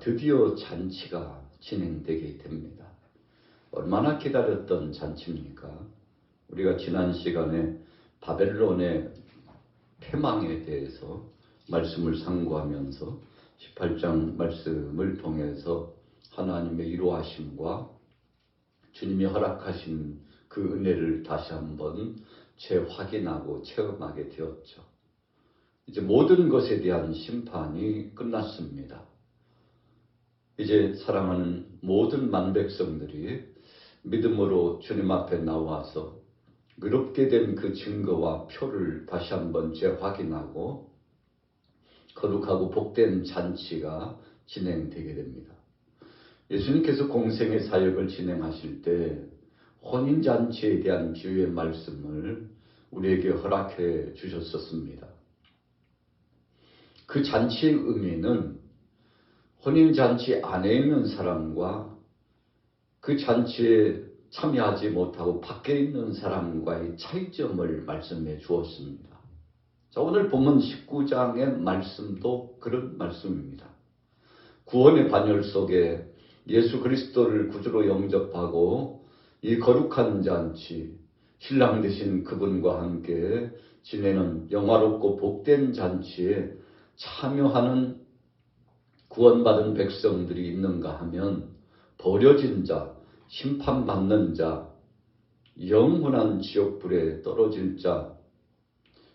드디어 잔치가 진행되게 됩니다. 얼마나 기다렸던 잔치입니까? 우리가 지난 시간에 바벨론의 패망에 대해서 말씀을 상고하면서 18장 말씀을 통해서 하나님의 이루하심과 주님이 허락하신 그 은혜를 다시 한번 재확인하고 체험하게 되었죠. 이제 모든 것에 대한 심판이 끝났습니다. 이제 사랑하는 모든 만백성들이 믿음으로 주님 앞에 나와서 의롭게 된 그 증거와 표를 다시 한번 재확인하고 거룩하고 복된 잔치가 진행되게 됩니다. 예수님께서 공생의 사역을 진행하실 때 혼인잔치에 대한 비유의 말씀을 우리에게 허락해 주셨었습니다. 그 잔치의 의미는 혼인잔치 안에 있는 사람과 그 잔치에 참여하지 못하고 밖에 있는 사람과의 차이점을 말씀해 주었습니다. 자, 오늘 본문 19장의 말씀도 그런 말씀입니다. 구원의 반열 속에 예수 그리스도를 구주로 영접하고 이 거룩한 잔치, 신랑 되신 그분과 함께 지내는 영화롭고 복된 잔치에 참여하는 구원받은 백성들이 있는가 하면 버려진 자, 심판받는 자, 영원한 지옥불에 떨어질 자,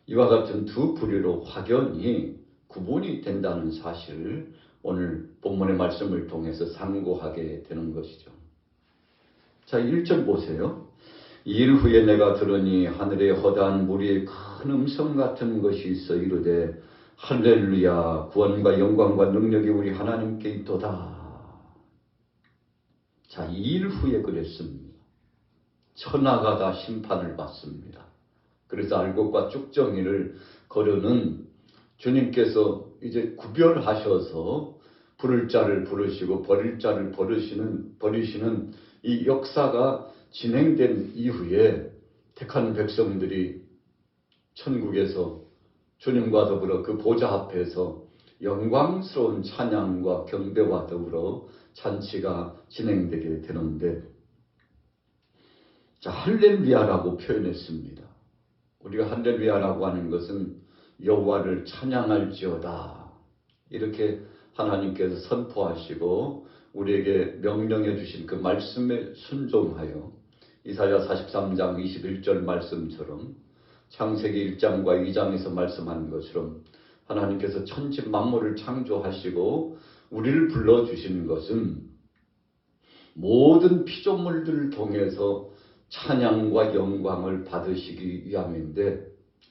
이와 같은 두 부류로 확연히 구분이 된다는 사실을 오늘 본문의 말씀을 통해서 상고하게 되는 것이죠. 자, 1절 보세요. 이 일 후에 내가 들으니 하늘에 허다한 무리의 큰 음성 같은 것이 있어 이르되 할렐루야, 구원과 영광과 능력이 우리 하나님께 있도다. 자, 이 일 후에 그랬습니다. 천하가 다 심판을 받습니다. 그래서 알곡과 쭉정이를 거르는 주님께서 이제 구별하셔서 부를 자를 부르시고 버릴 자를 버리시는 이 역사가 진행된 이후에 택한 백성들이 천국에서 주님과 더불어 그 보좌 앞에서 영광스러운 찬양과 경배와 더불어 잔치가 진행되게 되는데, 자, 할렐루야라고 표현했습니다. 우리가 할렐루야라고 하는 것은 여호와를 찬양할지어다, 이렇게 하나님께서 선포하시고 우리에게 명령해 주신 그 말씀에 순종하여 이사야 43장 21절 말씀처럼 창세기 1장과 2장에서 말씀한 것처럼 하나님께서 천지 만물을 창조하시고 우리를 불러주신 것은 모든 피조물들을 통해서 찬양과 영광을 받으시기 위함인데,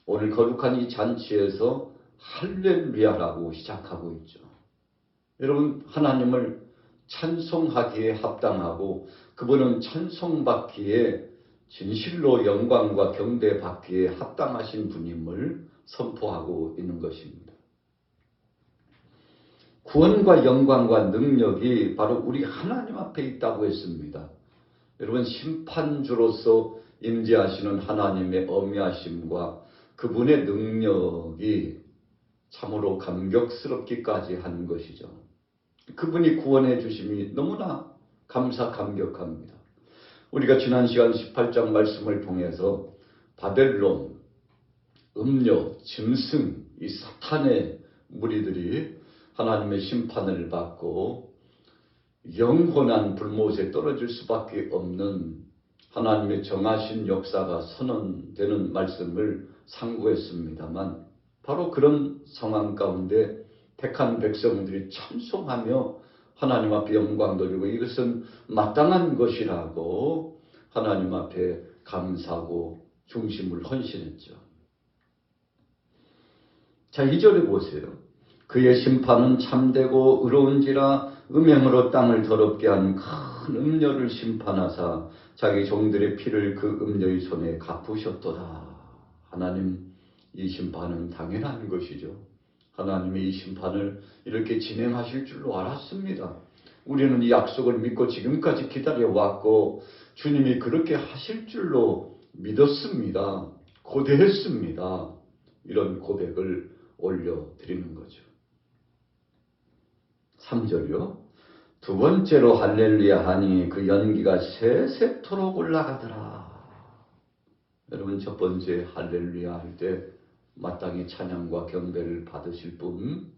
오늘 거룩한 이 잔치에서 할렐루야라고 시작하고 있죠. 여러분, 하나님을 찬송하기에 합당하고 그분은 찬송받기에 진실로 영광과 경배받기에 합당하신 분임을 선포하고 있는 것입니다. 구원과 영광과 능력이 바로 우리 하나님 앞에 있다고 했습니다. 여러분, 심판주로서 임재하시는 하나님의 어미하심과 그분의 능력이 참으로 감격스럽기까지 한 것이죠. 그분이 구원해 주심이 너무나 감격합니다. 우리가 지난 시간 18장 말씀을 통해서 바벨론, 음료, 짐승, 이 사탄의 무리들이 하나님의 심판을 받고 영원한 불못에 떨어질 수밖에 없는 하나님의 정하신 역사가 선언되는 말씀을 상고했습니다만, 바로 그런 상황 가운데 택한 백성들이 찬송하며 하나님 앞에 영광 돌리고 이것은 마땅한 것이라고 하나님 앞에 감사하고 중심을 헌신했죠. 자, 2절에 보세요. 그의 심판은 참되고 의로운지라 음행으로 땅을 더럽게 한 큰 음녀를 심판하사 자기 종들의 피를 그 음녀의 손에 갚으셨도다. 하나님, 이 심판은 당연한 것이죠. 하나님이 이 심판을 이렇게 진행하실 줄로 알았습니다. 우리는 이 약속을 믿고 지금까지 기다려왔고 주님이 그렇게 하실 줄로 믿었습니다. 고대했습니다. 이런 고백을 올려드리는 거죠. 3절이요. 두 번째로 할렐루야 하니 그 연기가 세세토록 올라가더라. 여러분, 첫 번째 할렐루야 할 때 마땅히 찬양과 경배를 받으실 분,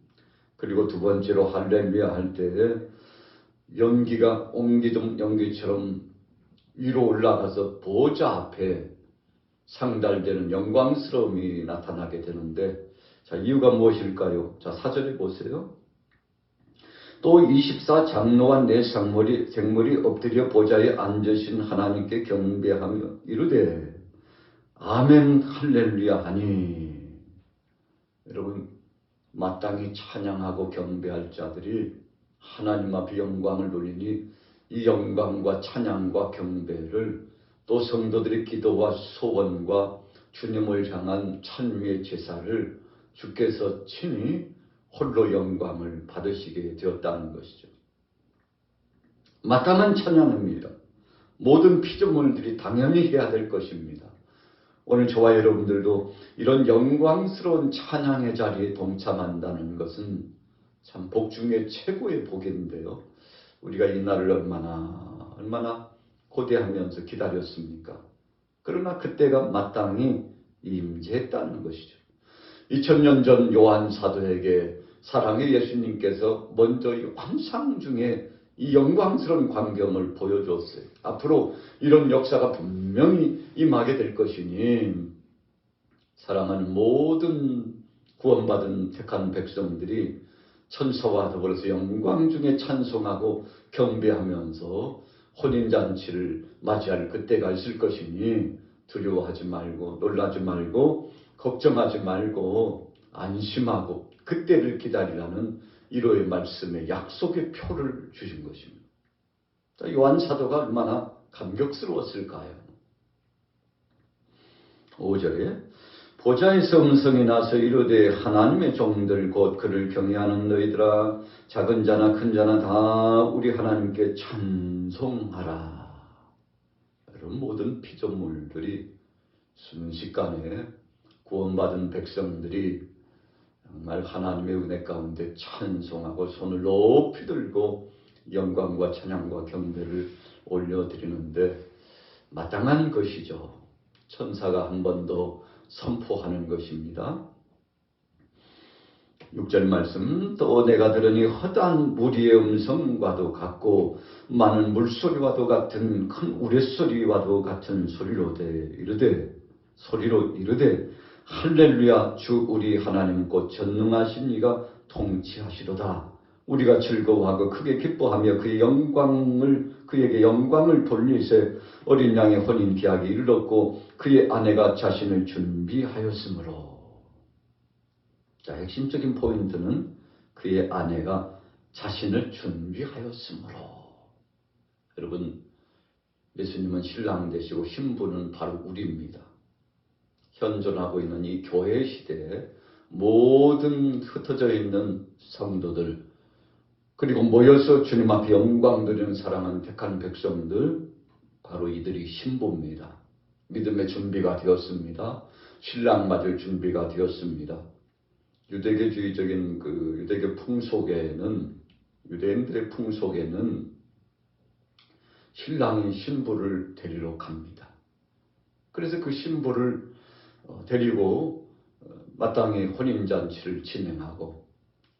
그리고 두 번째로 할렐루야 할 때 연기가 옹기종 연기처럼 위로 올라가서 보좌 앞에 상달되는 영광스러움이 나타나게 되는데, 자, 이유가 무엇일까요? 자, 4절에 보세요. 또 24장로와 네 생물이 엎드려 보좌에 앉으신 하나님께 경배하며 이르되 아멘 할렐루야 하니. 여러분, 마땅히 찬양하고 경배할 자들이 하나님 앞에 영광을 돌리니 이 영광과 찬양과 경배를 또 성도들의 기도와 소원과 주님을 향한 찬미의 제사를 주께서 친히 홀로 영광을 받으시게 되었다는 것이죠. 마땅한 찬양입니다. 모든 피조물들이 당연히 해야 될 것입니다. 오늘 저와 여러분들도 이런 영광스러운 찬양의 자리에 동참한다는 것은 참 복 중에 최고의 복인데요. 우리가 이 날을 얼마나 고대하면서 기다렸습니까? 그러나 그때가 마땅히 임재했다는 것이죠. 2000년 전 요한 사도에게 사랑의 예수님께서 먼저 이 환상 중에 이 영광스러운 광경을 보여줬어요. 앞으로 이런 역사가 분명히 임하게 될 것이니 사랑하는 모든 구원받은 택한 백성들이 천사와 더불어서 영광 중에 찬송하고 경배하면서 혼인잔치를 맞이할 그때가 있을 것이니 두려워하지 말고 놀라지 말고 걱정하지 말고 안심하고 그때를 기다리라는 1호의 말씀에 약속의 표를 주신 것입니다. 요한 사도가 얼마나 감격스러웠을까요? 5절에 보좌에서 음성이 나서 이르되 하나님의 종들 곧 그를 경외하는 너희들아 작은 자나 큰 자나 다 우리 하나님께 찬송하라. 여러분, 모든 피조물들이 순식간에 구원받은 백성들이 정말 하나님의 은혜 가운데 찬송하고 손을 높이 들고 영광과 찬양과 경배를 올려드리는데 마땅한 것이죠. 천사가 한 번 더 선포하는 것입니다. 6절 말씀, 또 내가 들으니 허다한 무리의 음성과도 같고 많은 물소리와도 같은 큰 우레소리와도 같은 소리로 이르되 할렐루야 주 우리 하나님 곧 전능하신 이가 통치하시도다. 우리가 즐거워하고 크게 기뻐하며 그에게 영광을 돌리세 어린 양의 혼인 계약이 이르렀고 그의 아내가 자신을 준비하였으므로. 자, 핵심적인 포인트는 그의 아내가 자신을 준비하였으므로. 여러분, 예수님은 신랑 되시고 신부는 바로 우리입니다. 현존하고 있는 이 교회 시대에 모든 흩어져 있는 성도들, 그리고 모여서 주님 앞에 영광 드리는 사랑하는 택한 백성들, 바로 이들이 신부입니다. 믿음의 준비가 되었습니다. 신랑 맞을 준비가 되었습니다. 유대교주의적인 유대교 풍속에는, 유대인들의 풍속에는 신랑이 신부를 데리러 갑니다. 그래서 그 신부를 데리고 마땅히 혼인잔치를 진행하고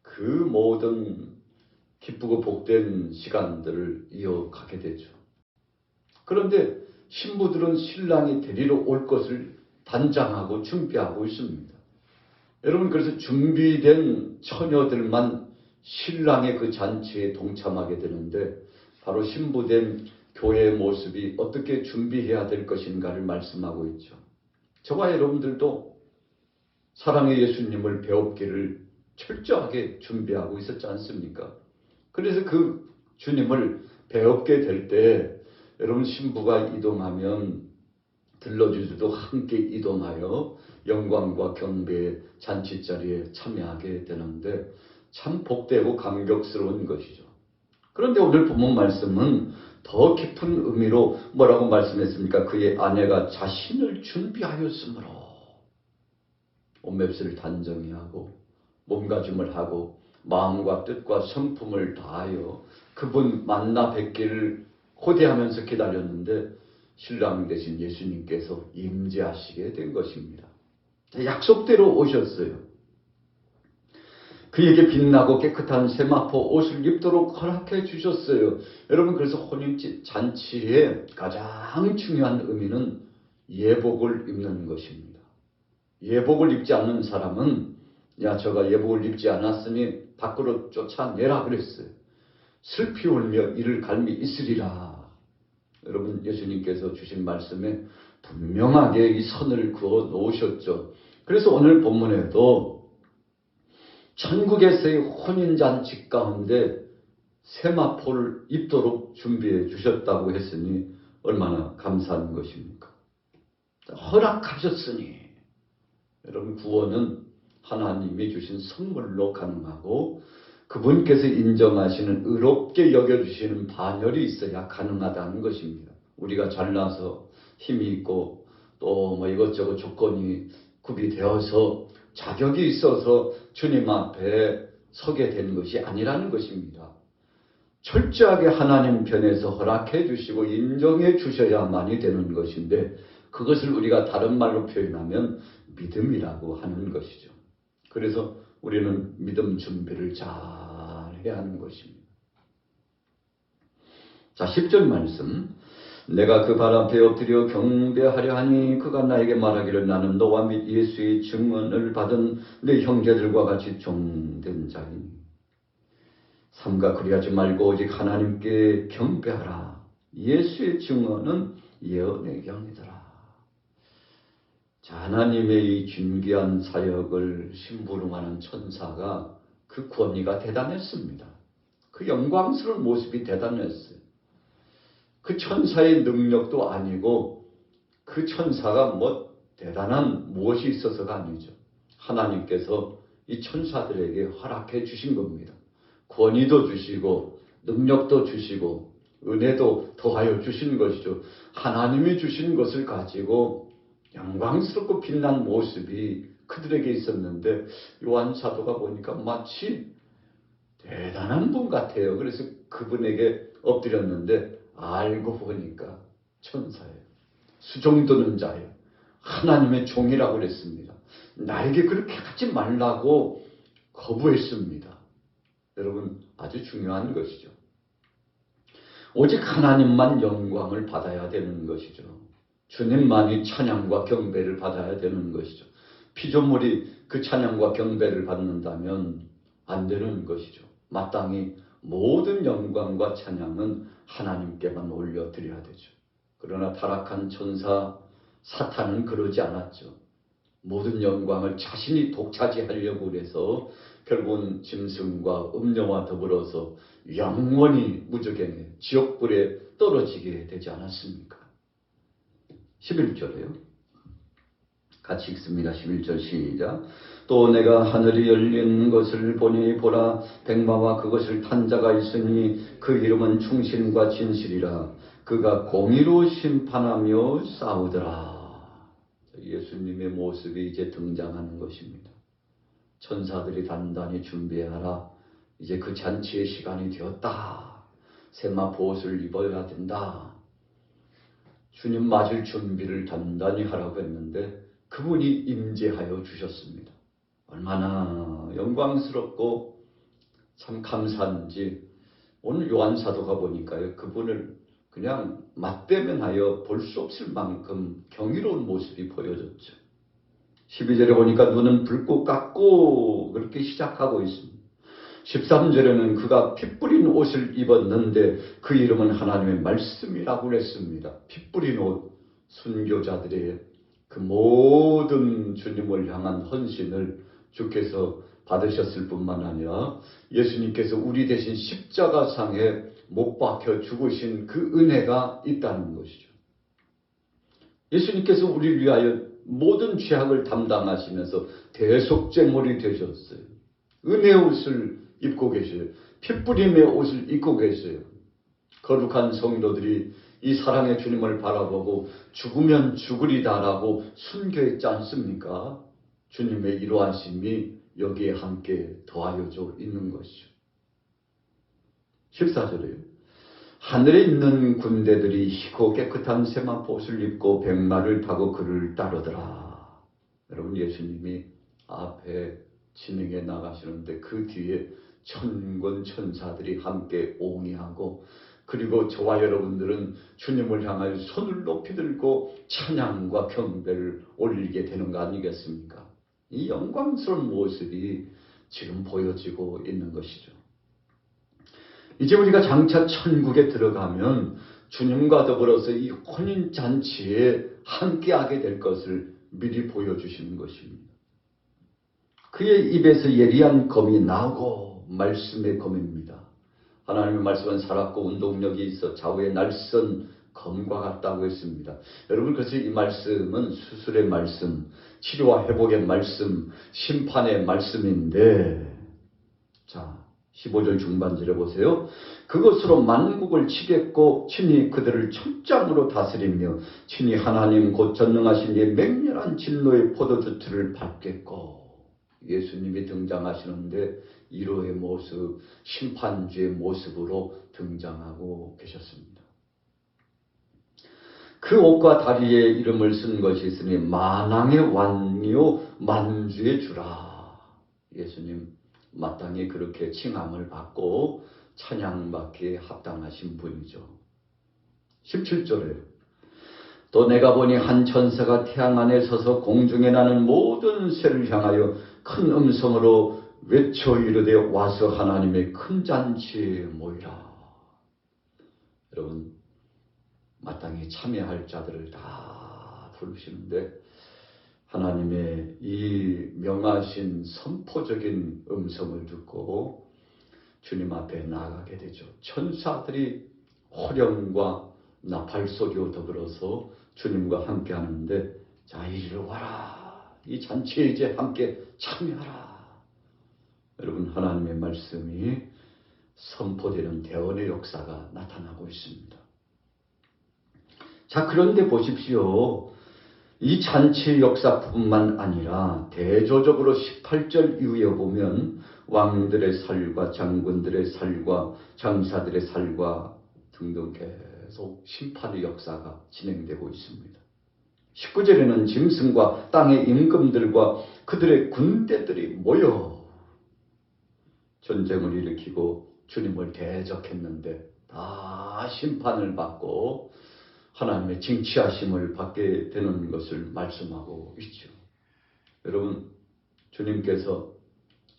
그 모든 기쁘고 복된 시간들을 이어가게 되죠. 그런데 신부들은 신랑이 데리러 올 것을 단장하고 준비하고 있습니다. 여러분, 그래서 준비된 처녀들만 신랑의 그 잔치에 동참하게 되는데 바로 신부된 교회의 모습이 어떻게 준비해야 될 것인가를 말씀하고 있죠. 저와 여러분들도 사랑의 예수님을 배웠기를 철저하게 준비하고 있었지 않습니까? 그래서 그 주님을 배웠게 될 때 여러분, 신부가 이동하면 들러주들도 함께 이동하여 영광과 경배의 잔치자리에 참여하게 되는데 참 복되고 감격스러운 것이죠. 그런데 오늘 본문 말씀은 더 깊은 의미로 뭐라고 말씀했습니까? 그의 아내가 자신을 준비하였으므로. 옷맵스를 단정히 하고 몸가짐을 하고 마음과 뜻과 성품을 다하여 그분 만나 뵙기를 호대하면서 기다렸는데 신랑 되신 예수님께서 임재하시게 된 것입니다. 약속대로 오셨어요. 그에게 빛나고 깨끗한 세마포 옷을 입도록 허락해 주셨어요. 여러분, 그래서 혼인잔치의 가장 중요한 의미는 예복을 입는 것입니다. 예복을 입지 않는 사람은 야, 저가 예복을 입지 않았으니 밖으로 쫓아내라 그랬어요. 슬피 울며 이를 갈미 있으리라. 여러분, 예수님께서 주신 말씀에 분명하게 이 선을 그어 놓으셨죠. 그래서 오늘 본문에도 천국에서의 혼인잔치 가운데 세마포를 입도록 준비해 주셨다고 했으니 얼마나 감사한 것입니까? 허락하셨으니 여러분, 구원은 하나님이 주신 선물로 가능하고 그분께서 인정하시는 의롭게 여겨주시는 반열이 있어야 가능하다는 것입니다. 우리가 잘나서 힘이 있고 또 뭐 이것저것 조건이 구비되어서 자격이 있어서 주님 앞에 서게 된 것이 아니라는 것입니다. 철저하게 하나님 편에서 허락해 주시고 인정해 주셔야만이 되는 것인데 그것을 우리가 다른 말로 표현하면 믿음이라고 하는 것이죠. 그래서 우리는 믿음 준비를 잘 해야 하는 것입니다. 자, 10절 말씀. 내가 그 발 앞에 엎드려 경배하려 하니 그가 나에게 말하기를 나는 너와 및 예수의 증언을 받은 내 형제들과 같이 종된 자이니 삼가 그리하지 말고 오직 하나님께 경배하라. 예수의 증언은 예언의 경이더라. 자, 하나님의 이 존귀한 사역을 심부름하는 천사가 그 권위가 대단했습니다. 그 영광스러운 모습이 대단했어요. 그 천사의 능력도 아니고 그 천사가 뭐 대단한 무엇이 있어서가 아니죠. 하나님께서 이 천사들에게 허락해 주신 겁니다. 권위도 주시고 능력도 주시고 은혜도 더하여 주신 것이죠. 하나님이 주신 것을 가지고 영광스럽고 빛난 모습이 그들에게 있었는데 요한 사도가 보니까 마치 대단한 분 같아요. 그래서 그분에게 엎드렸는데 알고 보니까 천사예요. 수종드는 자예요. 하나님의 종이라고 그랬습니다. 나에게 그렇게 하지 말라고 거부했습니다. 여러분, 아주 중요한 것이죠. 오직 하나님만 영광을 받아야 되는 것이죠. 주님만이 찬양과 경배를 받아야 되는 것이죠. 피조물이 그 찬양과 경배를 받는다면 안 되는 것이죠. 마땅히 모든 영광과 찬양은 하나님께만 올려드려야 되죠. 그러나 타락한 천사 사탄은 그러지 않았죠. 모든 영광을 자신이 독차지하려고 해서 결국은 짐승과 음녀와 더불어서 영원히 무저갱에 지옥불에 떨어지게 되지 않았습니까? 11절에요. 같이 읽습니다. 11절 시작. 또 내가 하늘이 열린 것을 보니 보라 백마와 그것을 탄 자가 있으니 그 이름은 충신과 진실이라. 그가 공의로 심판하며 싸우더라. 예수님의 모습이 이제 등장하는 것입니다. 천사들이 단단히 준비하라. 이제 그 잔치의 시간이 되었다. 세마포 옷을 입어야 된다. 주님 맞을 준비를 단단히 하라고 했는데 그분이 임재하여 주셨습니다. 얼마나 영광스럽고 참 감사한지 오늘 요한 사도가 보니까요, 그분을 그냥 맞대면하여 볼 수 없을 만큼 경이로운 모습이 보여졌죠. 12절에 보니까 눈은 붉고 깎고 그렇게 시작하고 있습니다. 13절에는 그가 피 뿌린 옷을 입었는데 그 이름은 하나님의 말씀이라고 했습니다. 피 뿌린 옷, 순교자들의 그 모든 주님을 향한 헌신을 주께서 받으셨을 뿐만 아니라 예수님께서 우리 대신 십자가상에 못 박혀 죽으신 그 은혜가 있다는 것이죠. 예수님께서 우리를 위하여 모든 죄악을 담당하시면서 대속제물이 되셨어요. 은혜의 옷을 입고 계셔요. 핏부림의 옷을 입고 계세요. 거룩한 성도들이 이 사랑의 주님을 바라보고 죽으면 죽으리다라고 순교했지 않습니까? 주님의 이러하심이 여기에 함께 더하여져 있는 것이죠. 14절에요. 하늘에 있는 군대들이 희고 깨끗한 세마포옷을 입고 백마를 타고 그를 따르더라. 여러분, 예수님이 앞에 진행해 나가시는데 그 뒤에 천군 천사들이 함께 옹이하고, 그리고 저와 여러분들은 주님을 향하여 손을 높이 들고 찬양과 경배를 올리게 되는 거 아니겠습니까? 이 영광스러운 모습이 지금 보여지고 있는 것이죠. 이제 우리가 장차 천국에 들어가면 주님과 더불어서 이 혼인잔치에 함께하게 될 것을 미리 보여주시는 것입니다. 그의 입에서 예리한 검이 나오고 말씀의 검입니다. 하나님의 말씀은 살았고 운동력이 있어 좌우의 날선 검과 같다고 했습니다. 여러분, 그래서 이 말씀은 수술의 말씀, 치료와 회복의 말씀, 심판의 말씀인데, 자 15절 중반절에 보세요. 그것으로 만국을 치겠고 친히 그들을 철장으로 다스리며 친히 하나님 곧 전능하신 이의 맹렬한 진노의 포도주틀을 밟겠고, 예수님이 등장하시는데 1호의 모습, 심판주의 모습으로 등장하고 계셨습니다. 그 옷과 다리에 이름을 쓴 것이 있으니 만왕의 왕이요 만주의 주라. 예수님 마땅히 그렇게 칭함을 받고 찬양받기에 합당하신 분이죠. 17절에 또 내가 보니 한 천사가 태양 안에 서서 공중에 나는 모든 새를 향하여 큰 음성으로 외쳐 이르되 와서 하나님의 큰 잔치에 모이라. 여러분, 마땅히 참여할 자들을 다 부르시는데 하나님의 이 명하신 선포적인 음성을 듣고 주님 앞에 나아가게 되죠. 천사들이 호령과 나팔 소리와 더불어서 주님과 함께 하는데, 자 이리로 와라. 이 잔치에 이제 함께 참여하라. 여러분, 하나님의 말씀이 선포되는 대언의 역사가 나타나고 있습니다. 자, 그런데 보십시오. 이 잔치 역사뿐만 아니라 대조적으로 18절 이후에 보면 왕들의 살과 장군들의 살과 장사들의 살과 등등 계속 심판의 역사가 진행되고 있습니다. 19절에는 짐승과 땅의 임금들과 그들의 군대들이 모여 전쟁을 일으키고 주님을 대적했는데 다 심판을 받고 하나님의 징치하심을 받게 되는 것을 말씀하고 있죠. 여러분, 주님께서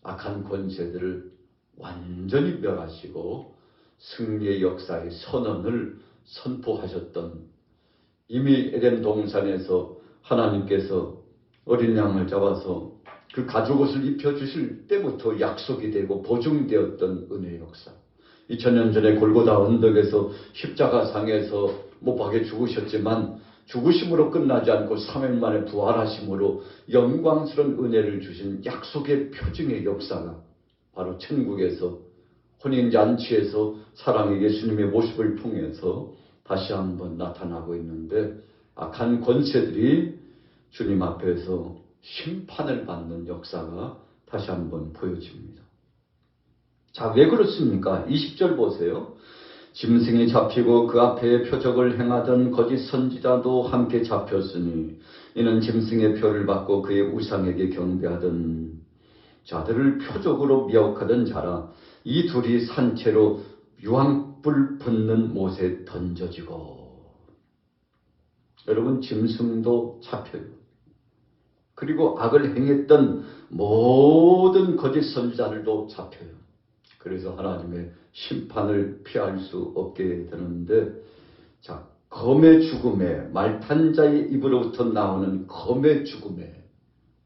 악한 권세들을 완전히 멸하시고 승리의 역사의 선언을 선포하셨던, 이미 에덴 동산에서 하나님께서 어린 양을 잡아서 그 가죽옷을 입혀주실 때부터 약속이 되고 보증되었던 은혜의 역사, 2000년 전에 골고다 언덕에서 십자가상에서 못 박혀 죽으셨지만 죽으심으로 끝나지 않고 3일 만에 부활하심으로 영광스러운 은혜를 주신 약속의 표징의 역사가 바로 천국에서 혼인잔치에서 사랑의 예수님의 모습을 통해서 다시 한번 나타나고 있는데, 악한 권세들이 주님 앞에서 심판을 받는 역사가 다시 한번 보여집니다. 자, 왜 그렇습니까? 20절 보세요. 짐승이 잡히고 그 앞에 표적을 행하던 거짓 선지자도 함께 잡혔으니 이는 짐승의 표를 받고 그의 우상에게 경배하던 자들을 표적으로 미혹하던 자라. 이 둘이 산채로 유황불 붙는 못에 던져지고. 여러분, 짐승도 잡혀요. 그리고 악을 행했던 모든 거짓 선지자들도 잡혀요. 그래서 하나님의 심판을 피할 수 없게 되는데, 자, 검의 죽음에, 말탄 자의 입으로부터 나오는 검의 죽음에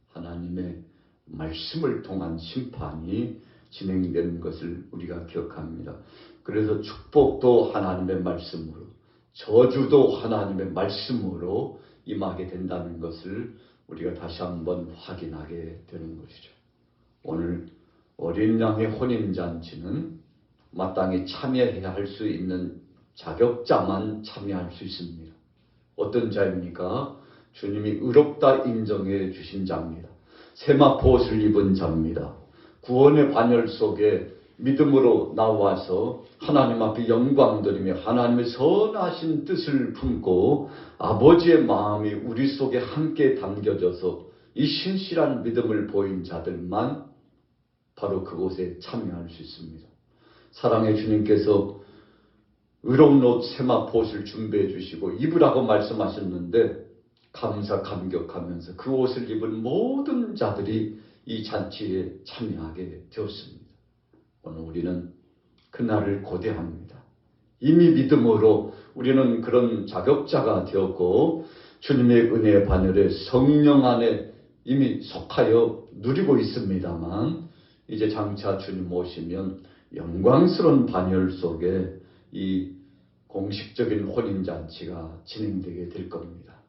하나님의 말씀을 통한 심판이 진행되는 것을 우리가 기억합니다. 그래서 축복도 하나님의 말씀으로, 저주도 하나님의 말씀으로 임하게 된다는 것을 우리가 다시 한번 확인하게 되는 것이죠. 오늘 어린 양의 혼인잔치는 마땅히 참여해야 할 수 있는 자격자만 참여할 수 있습니다. 어떤 자입니까? 주님이 의롭다 인정해 주신 자입니다. 세마포 옷을 입은 자입니다. 구원의 반열 속에 믿음으로 나와서 하나님 앞에 영광 드리며 하나님의 선하신 뜻을 품고 아버지의 마음이 우리 속에 함께 담겨져서 이 신실한 믿음을 보인 자들만 바로 그곳에 참여할 수 있습니다. 사랑의 주님께서 의로운 옷 세마포 옷을 준비해 주시고 입으라고 말씀하셨는데 감사 감격하면서 그 옷을 입은 모든 자들이 이 잔치에 참여하게 되었습니다. 오늘 우리는 그날을 고대합니다. 이미 믿음으로 우리는 그런 자격자가 되었고 주님의 은혜의 반열에 성령 안에 이미 속하여 누리고 있습니다만 이제 장차 주님 오시면 영광스러운 반열 속에 이 공식적인 혼인잔치가 진행되게 될 겁니다.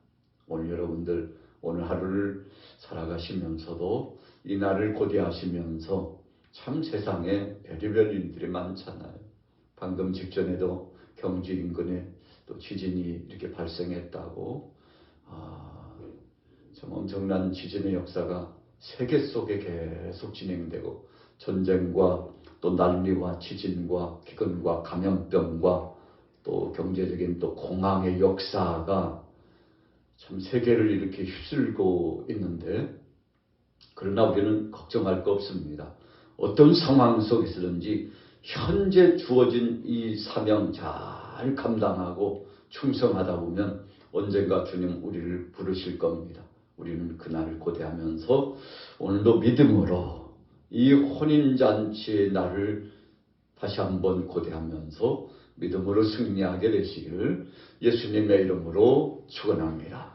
오늘 여러분들 오늘 하루를 살아가시면서도 이 날을 고대하시면서 참 세상에 별의별 일들이 많잖아요. 방금 직전에도 경주 인근에 또 지진이 이렇게 발생했다고 참 엄청난 지진의 역사가 세계 속에 계속 진행되고 전쟁과 또 난리와 지진과 기근과 감염병과 또 경제적인 또 공황의 역사가 참 세계를 이렇게 휩쓸고 있는데 그러나 우리는 걱정할 거 없습니다. 어떤 상황 속에서든지 현재 주어진 이 사명 잘 감당하고 충성하다 보면 언젠가 주님 우리를 부르실 겁니다. 우리는 그날을 고대하면서 오늘도 믿음으로 이 혼인잔치의 날을 다시 한번 고대하면서 믿음으로 승리하게 되시기를 예수님의 이름으로 축원합니다.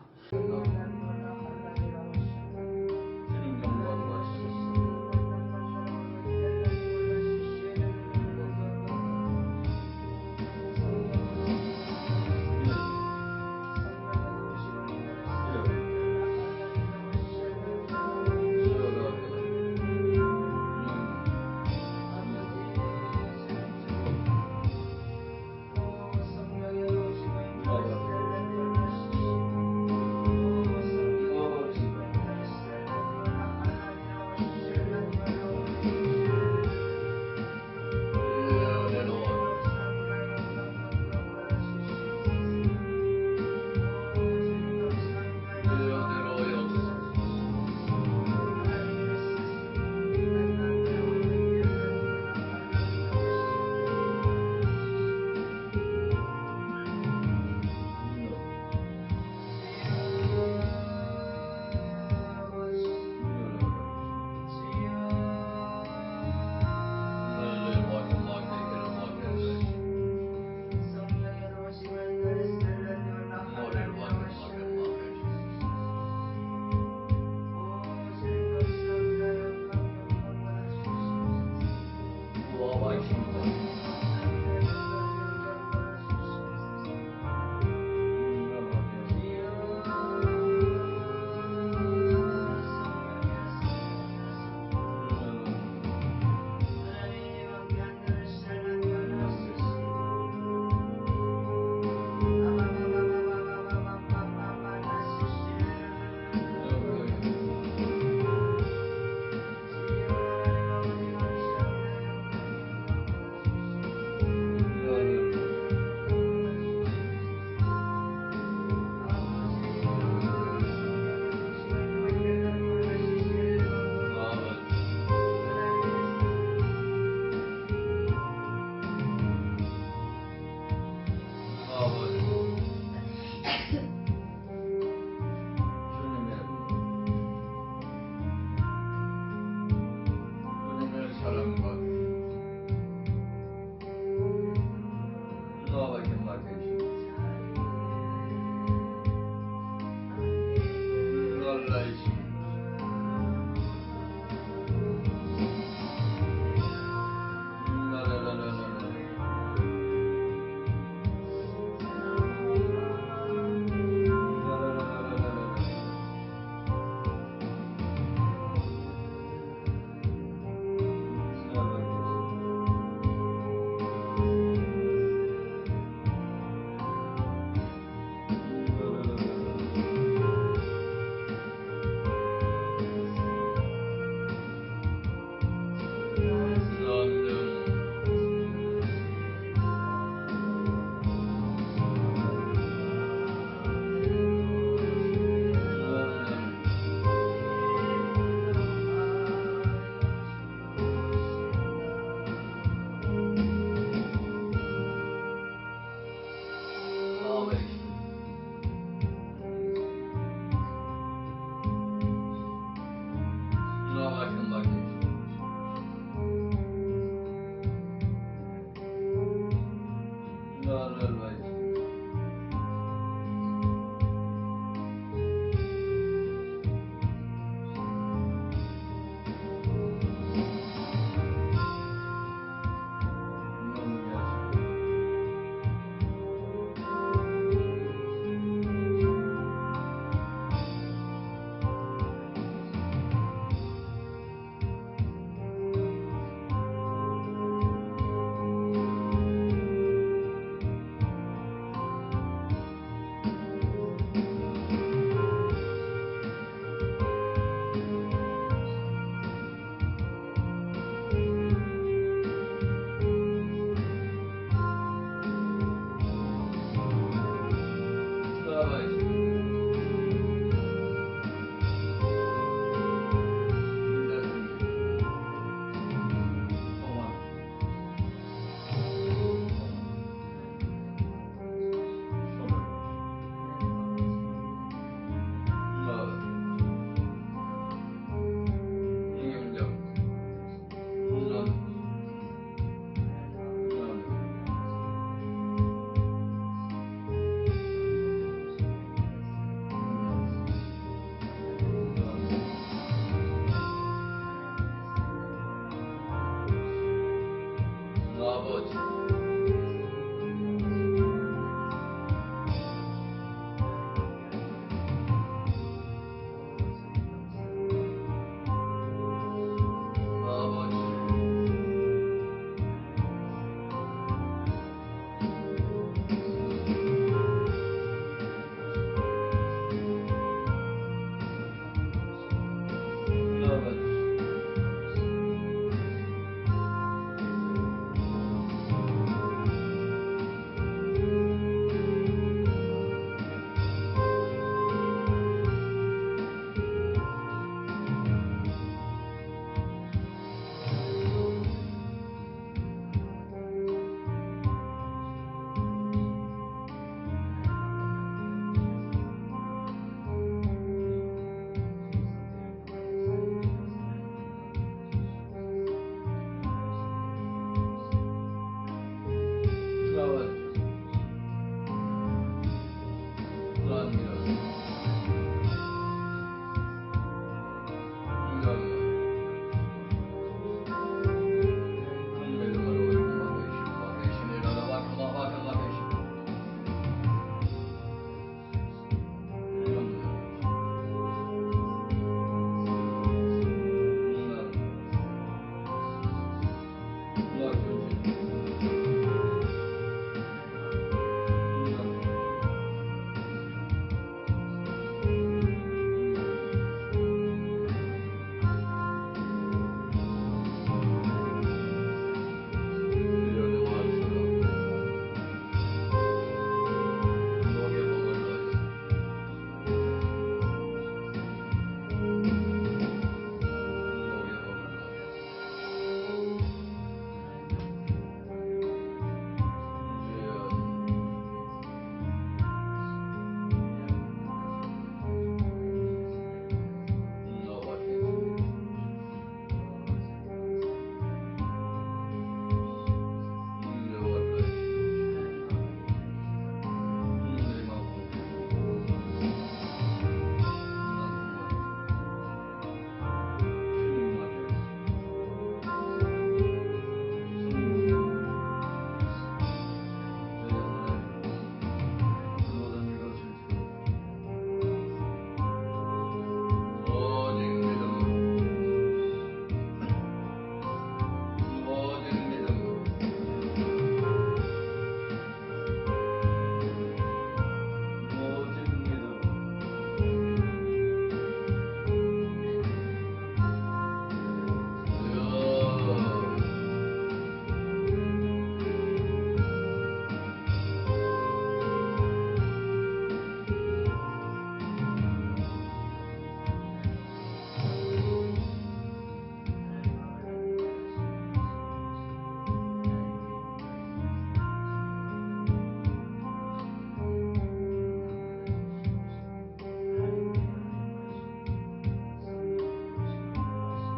아버지